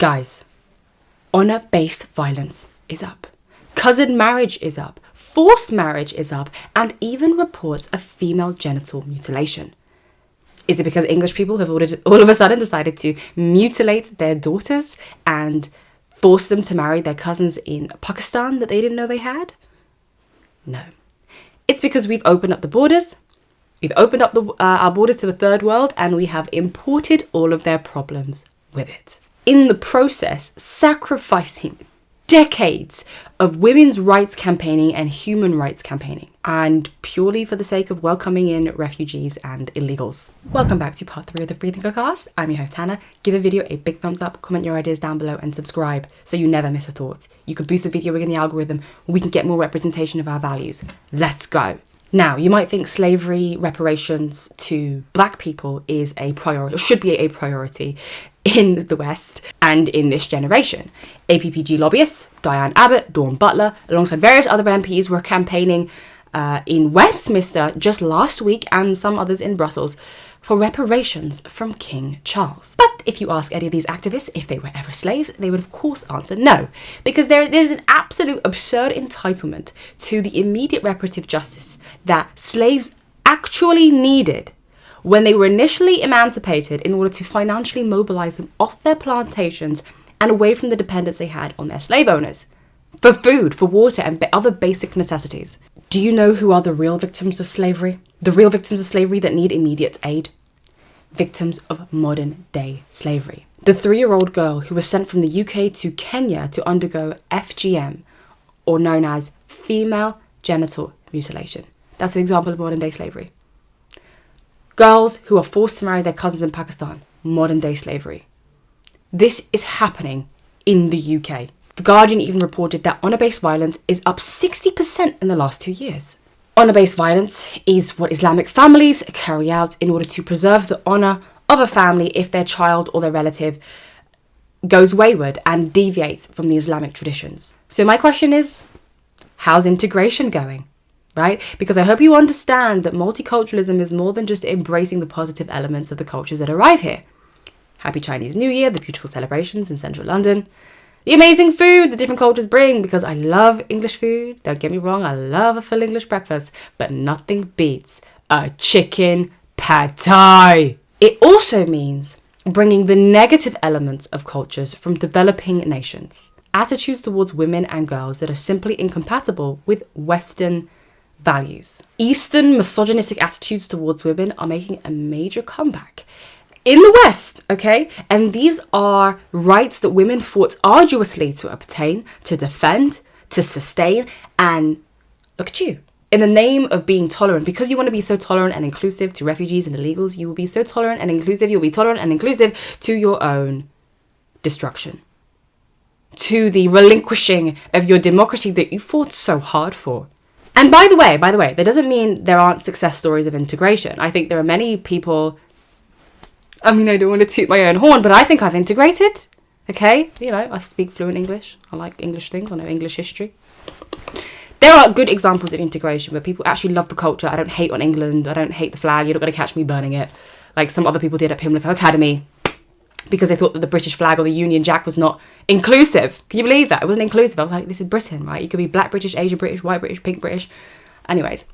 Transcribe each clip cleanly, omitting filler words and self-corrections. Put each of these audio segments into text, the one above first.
Guys, honor-based violence is up. Cousin marriage is up. Forced marriage is up. And even reports of female genital mutilation. Is it because English people have all of a sudden decided to mutilate their daughters and force them to marry their cousins in Pakistan that they didn't know they had? No. It's because we've opened up the borders. We've opened up our borders to the third world, and we have imported all of their problems with it. In the process, sacrificing decades of women's rights campaigning and human rights campaigning, and purely for the sake of welcoming in refugees and illegals. Welcome back to part 3 of the Free Thinker Cast. I'm your host Hannah. Give a video a big thumbs up, comment your ideas down below, and subscribe so you never miss a thought. You can boost the video within the algorithm. We can get more representation of our values. Let's go. Now, you might think slavery reparations to black people is a priority, or should be a priority in the West and in this generation. APPG lobbyists, Diane Abbott, Dawn Butler, alongside various other MPs were campaigning in Westminster just last week, and some others in Brussels, for reparations from King Charles. But if you ask any of these activists if they were ever slaves, they would of course answer no, because there's an absolute absurd entitlement to the immediate reparative justice that slaves actually needed when they were initially emancipated in order to financially mobilize them off their plantations and away from the dependence they had on their slave owners, for food, for water, and other basic necessities. Do you know who are the real victims of slavery? The real victims of slavery that need immediate aid? Victims of modern day slavery. The 3-year-old girl who was sent from the UK to Kenya to undergo FGM, or known as female genital mutilation. That's an example of modern day slavery. Girls who are forced to marry their cousins in Pakistan, modern day slavery. This is happening in the UK. The Guardian even reported that honour-based violence is up 60% in the last 2 years. Honour-based violence is what Islamic families carry out in order to preserve the honour of a family if their child or their relative goes wayward and deviates from the Islamic traditions. So my question is, how's integration going? Right? Because I hope you understand that multiculturalism is more than just embracing the positive elements of the cultures that arrive here. Happy Chinese New Year, the beautiful celebrations in central London, the amazing food the different cultures bring, because I love English food. Don't get me wrong, I love a full English breakfast, but nothing beats a chicken pad thai. It also means bringing the negative elements of cultures from developing nations. Attitudes towards women and girls that are simply incompatible with Western values. Eastern misogynistic attitudes towards women are making a major comeback in the West, okay? And these are rights that women fought arduously to obtain, to defend, to sustain, and look at you. In the name of being tolerant, because you want to be so tolerant and inclusive to refugees and illegals, you will be so tolerant and inclusive, you'll be tolerant and inclusive to your own destruction, to the relinquishing of your democracy that you fought so hard for. And by the way, that doesn't mean there aren't success stories of integration. I think there are many people, I don't want to toot my own horn, but I think I've integrated, okay? I speak fluent English. I like English things. I know English history. There are good examples of integration where people actually love the culture. I don't hate on England. I don't hate the flag. You're not going to catch me burning it, like some other people did at Pimlico Academy, because they thought that the British flag or the Union Jack was not inclusive. Can you believe that? It wasn't inclusive. I was like, this is Britain, right? You could be black British, Asian British, white British, pink British. Anyways,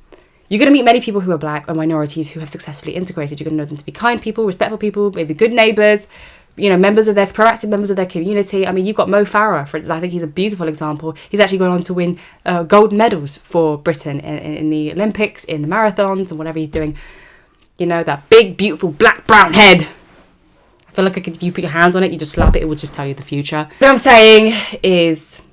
you're going to meet many people who are black or minorities who have successfully integrated. You're going to know them to be kind people, respectful people, maybe good neighbours, proactive members of their community. You've got Mo Farah, for instance. I think he's a beautiful example. He's actually gone on to win gold medals for Britain in the Olympics, in the marathons, and whatever he's doing. That big, beautiful, black, brown head. I feel like if you put your hands on it, you just slap it, it will just tell you the future. What I'm saying is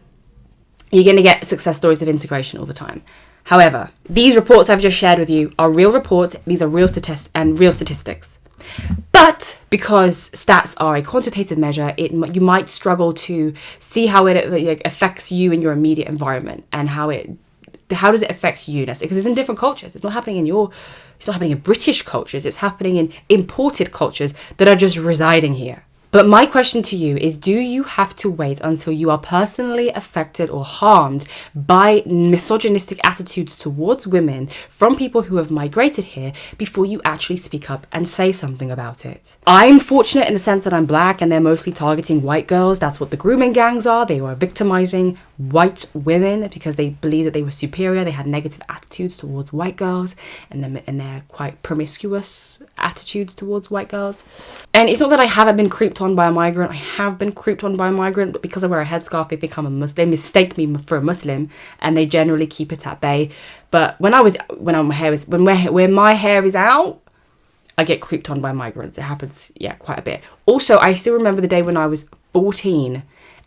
you're going to get success stories of integration all the time. However, these reports I've just shared with you are real reports. These are real statistics. But because stats are a quantitative measure, you might struggle to see how it affects you in your immediate environment, and how does it affect you? Because it's in different cultures. It's not happening in British cultures. It's happening in imported cultures that are just residing here. But my question to you is, do you have to wait until you are personally affected or harmed by misogynistic attitudes towards women from people who have migrated here before you actually speak up and say something about it? I'm fortunate in the sense that I'm black and they're mostly targeting white girls. That's what the grooming gangs are. They were victimizing white women because they believed that they were superior. They had negative attitudes towards white girls and they're quite promiscuous attitudes towards white girls. And it's not that I haven't been creeped on by a migrant. I have been creeped on by a migrant, but because I wear a headscarf, they think I'm a Muslim. They mistake me for a Muslim, and they generally keep it at bay. But when my hair is out, I get creeped on by migrants. It happens, quite a bit. Also, I still remember the day when I was 14,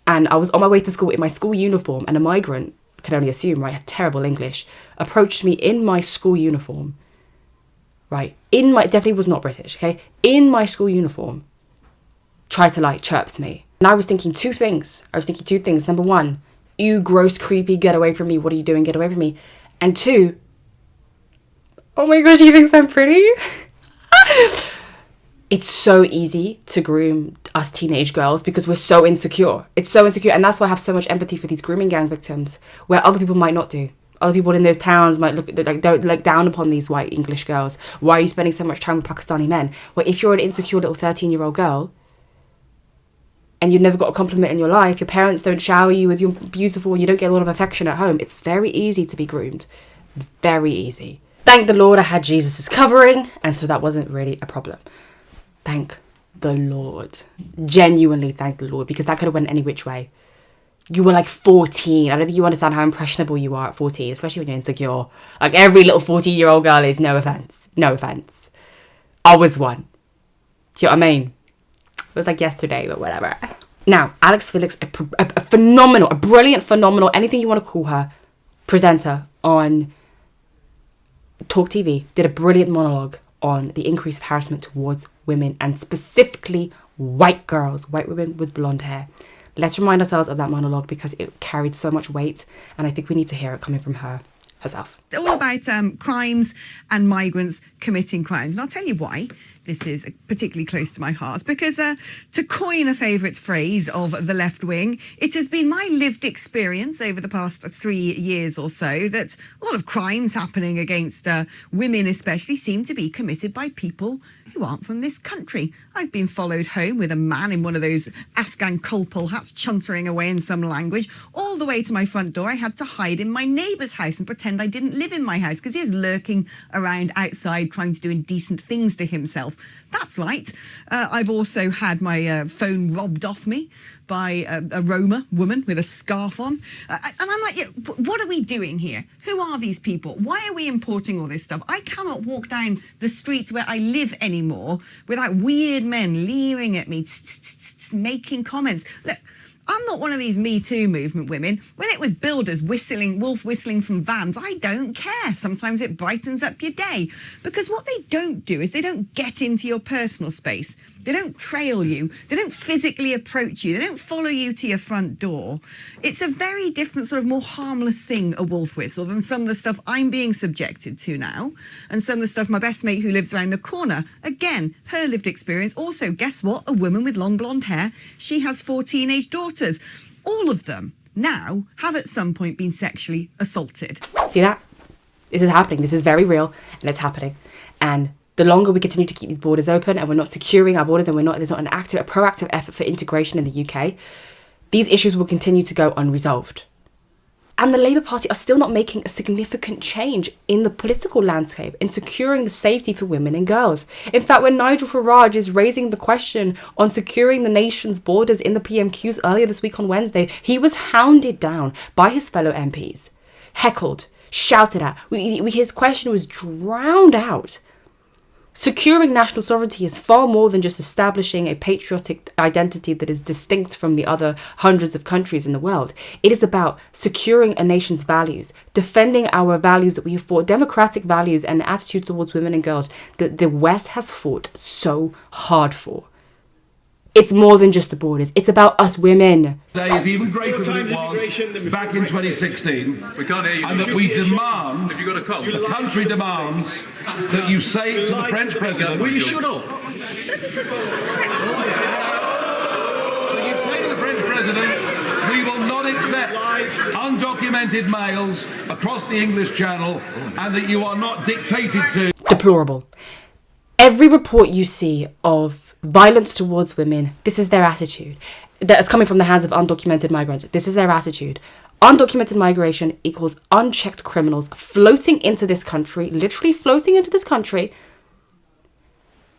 and I was on my way to school in my school uniform, and a migrant, I can only assume, right, had terrible English, approached me in my school uniform. Right, definitely was not British, okay? In my school uniform, tried to chirp me. And I was thinking two things. Number one, you gross, creepy, get away from me. What are you doing? Get away from me. And two, oh my gosh, he thinks I'm pretty? It's so easy to groom us teenage girls because we're so insecure. It's so insecure. And that's why I have so much empathy for these grooming gang victims, where other people might not do. Other people in those towns might don't look down upon these white English girls. Why are you spending so much time with Pakistani men? Well, if you're an insecure little 13-year-old girl and you've never got a compliment in your life, your parents don't shower you with your beautiful, you don't get a lot of affection at home, it's very easy to be groomed. Very easy. Thank the Lord I had Jesus' covering, and so that wasn't really a problem. Thank the Lord. Genuinely thank the Lord, because that could have went any which way. You were 14. I don't think you understand how impressionable you are at 14, especially when you're insecure. Every little 14-year-old girl is, no offense. No offense. I was one. Do you know what I mean? It was yesterday, but whatever. Now, Alex Felix, a phenomenal, a brilliant, phenomenal, anything you want to call her, presenter on Talk TV, did a brilliant monologue on the increase of harassment towards women, and specifically white girls, white women with blonde hair. Let's remind ourselves of that monologue because it carried so much weight, and I think we need to hear it coming from her herself. It's all about crimes and migrants committing crimes. And I'll tell you why this is particularly close to my heart. Because to coin a favourite phrase of the left wing, it has been my lived experience over the past 3 years or so that a lot of crimes happening against women especially seem to be committed by people who aren't from this country. I've been followed home with a man in one of those Afghan kulpul hats chuntering away in some language. All the way to my front door, I had to hide in my neighbour's house and pretend I didn't live in my house because he was lurking around outside trying to do indecent things to himself. That's right. I've also had my phone robbed off me by a Roma woman with a scarf on. And I'm like, what are we doing here? Who are these people? Why are we importing all this stuff? I cannot walk down the streets where I live anymore without weird men leering at me, making comments. Look, I'm not one of these Me Too movement women. When it was builders wolf whistling from vans, I don't care. Sometimes it brightens up your day. Because what they don't do is they don't get into your personal space. They don't trail you. They don't physically approach you. They don't follow you to your front door. It's a very different sort of more harmless thing, a wolf whistle, than some of the stuff I'm being subjected to now. And some of the stuff my best mate who lives around the corner, again, her lived experience. Also, guess what? A woman with long blonde hair. She has 4 teenage daughters. All of them now have at some point been sexually assaulted. See that? This is happening. This is very real, and it's happening. And the longer we continue to keep these borders open and we're not securing our borders and there's not a proactive effort for integration in the UK, these issues will continue to go unresolved. And the Labour Party are still not making a significant change in the political landscape in securing the safety for women and girls. In fact, when Nigel Farage is raising the question on securing the nation's borders in the PMQs earlier this week on Wednesday, he was hounded down by his fellow MPs, heckled, shouted at. His question was drowned out. Securing national sovereignty is far more than just establishing a patriotic identity that is distinct from the other hundreds of countries in the world. It is about securing a nation's values, defending our values that we have fought, democratic values and attitudes towards women and girls that the West has fought so hard for. It's more than just the borders. It's about us women. Today is even greater than it was back in 2016. We can't hear you. And that we demand, have you got a cold? the country demands that you say to the French president, Will you shut up? accept undocumented males across the English Channel and that you are not dictated to. Deplorable. Every report you see of violence towards women, this is their attitude. That's coming from the hands of undocumented migrants. This is their attitude. Undocumented migration equals unchecked criminals floating into this country, literally floating into this country,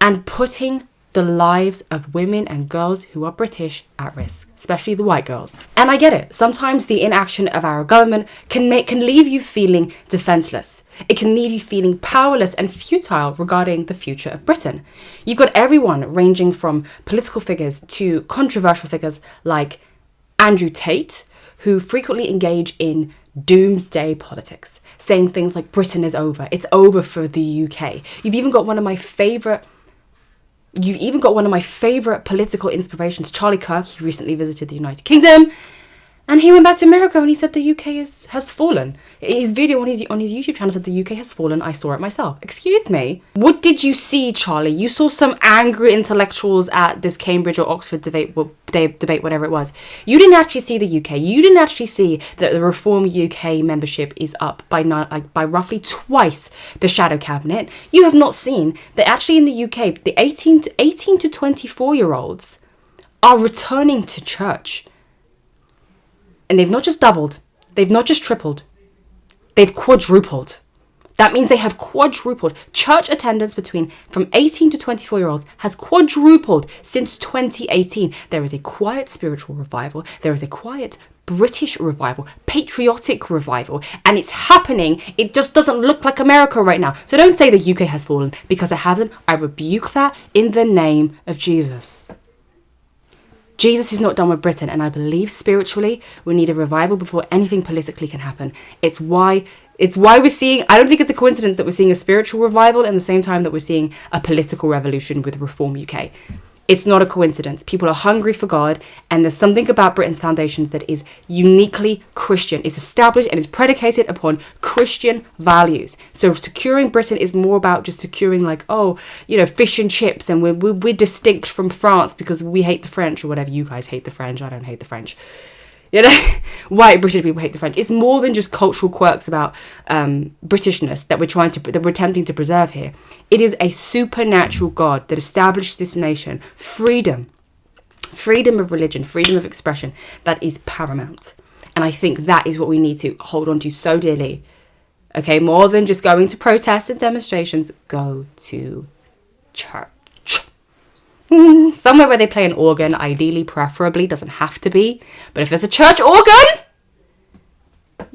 and putting the lives of women and girls who are British at risk, especially the white girls. And I get it. Sometimes the inaction of our government can leave you feeling defenseless. It can leave you feeling powerless and futile regarding the future of Britain. You've got everyone ranging from political figures to controversial figures like Andrew Tate, who frequently engage in doomsday politics, saying things like Britain is over. It's over for the UK. You've even got one of my favourite political inspirations, Charlie Kirk. He recently visited the United Kingdom, and he went back to America and he said the UK has fallen. His video on his YouTube channel said the UK has fallen. I saw it myself. Excuse me. What did you see, Charlie? You saw some angry intellectuals at this Cambridge or Oxford debate, whatever it was. You didn't actually see the UK. You didn't actually see that the Reform UK membership is up by roughly twice the shadow cabinet. You have not seen that actually in the UK, the 18 to 24-year-olds are returning to church. And they've not just doubled, they've not just tripled, they've quadrupled. That means they have quadrupled. Church attendance from 18 to 24-year-olds has quadrupled since 2018. There is a quiet spiritual revival. There is a quiet British revival, patriotic revival, and it's happening. It just doesn't look like America right now. So don't say the UK has fallen, because it hasn't. I rebuke that in the name of Jesus. Jesus is not done with Britain, and I believe spiritually we need a revival before anything politically can happen. It's why we're seeing, I don't think it's a coincidence that we're seeing a spiritual revival in the same time that we're seeing a political revolution with Reform UK. It's not a coincidence. People are hungry for God, and there's something about Britain's foundations that is uniquely Christian. It's established and is predicated upon Christian values. So securing Britain is more about just securing fish and chips, and we're distinct from France because we hate the French or whatever. You guys hate the French. I don't hate the French. White British people hate the French. It's more than just cultural quirks about Britishness that we're attempting to preserve here. It is a supernatural God that established this nation. Freedom of religion, freedom of expression, that is paramount. And I think that is what we need to hold on to so dearly. Okay, more than just going to protests and demonstrations, go to church. Somewhere where they play an organ, ideally, preferably, doesn't have to be. But if there's a church organ,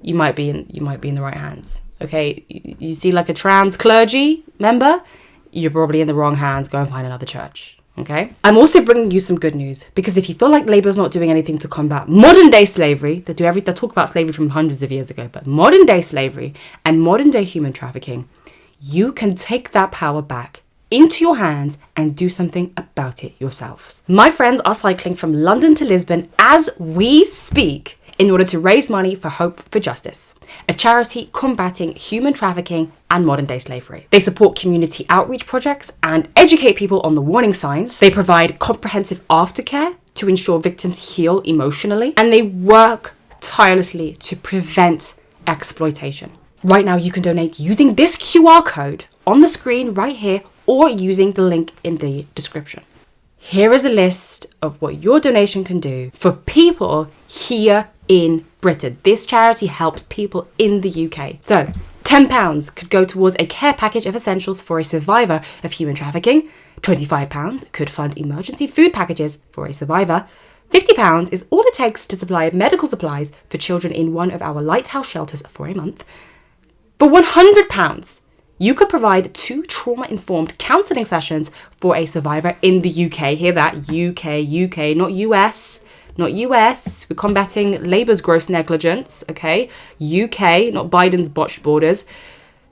you might be in the right hands. Okay, you see like a trans clergy member, you're probably in the wrong hands. Go and find another church. Okay, I'm also bringing you some good news, because if you feel like Labour's not doing anything to combat modern day slavery, they talk about slavery from hundreds of years ago, but modern day slavery and modern day human trafficking, you can take that power back into your hands and do something about it yourselves. My friends are cycling from London to Lisbon as we speak in order to raise money for Hope for Justice, a charity combating human trafficking and modern day slavery. They support community outreach projects and educate people on the warning signs. They provide comprehensive aftercare to ensure victims heal emotionally, and they work tirelessly to prevent exploitation. Right now you can donate using this QR code on the screen right here, or using the link in the description. Here is a list of what your donation can do for people here in Britain. This charity helps people in the UK. So £10 could go towards a care package of essentials for a survivor of human trafficking. £25 could fund emergency food packages for a survivor. £50 is all it takes to supply medical supplies for children in one of our lighthouse shelters for a month. For £100, you could provide 2 trauma-informed counselling sessions for a survivor in the UK. Hear that? UK, not US. Not US. We're combating Labour's gross negligence, okay? UK, not Biden's botched borders.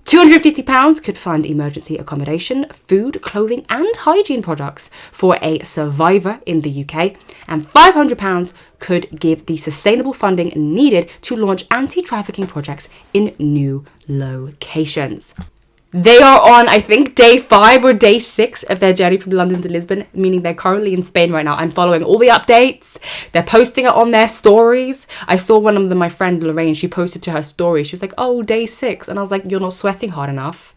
£250 could fund emergency accommodation, food, clothing and hygiene products for a survivor in the UK. And £500 could give the sustainable funding needed to launch anti-trafficking projects in new locations. They are on, I think, day 5 or day 6 of their journey from London to Lisbon, meaning they're currently in Spain right now. I'm following all the updates. They're posting it on their stories. I saw one of them, my friend Lorraine, she posted to her story. She was like, oh, day 6. And I was like, you're not sweating hard enough.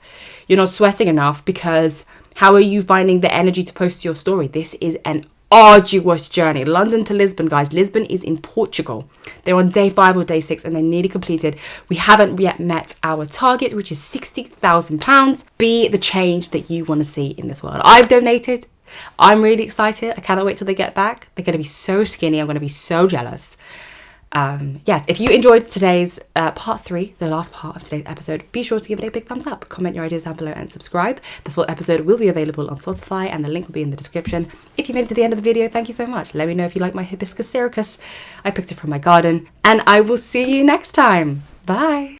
You're not sweating enough, because how are you finding the energy to post your story? This is an arduous journey. London to Lisbon, guys. Lisbon is in Portugal. They're on day 5 or day 6 and they're nearly completed. We haven't yet met our target, which is £60,000. Be the change that you want to see in this world. I've donated. I'm really excited. I cannot wait till they get back. They're going to be so skinny. I'm going to be so jealous. Yes, if you enjoyed today's part 3, the last part of today's episode, be sure to give it a big thumbs up, comment your ideas down below and subscribe. The full episode will be available on Spotify and the link will be in the description. If you made it to the end of the video, thank you so much. Let me know if you like my hibiscus syricus. I picked it from my garden, and I will see you next time. Bye.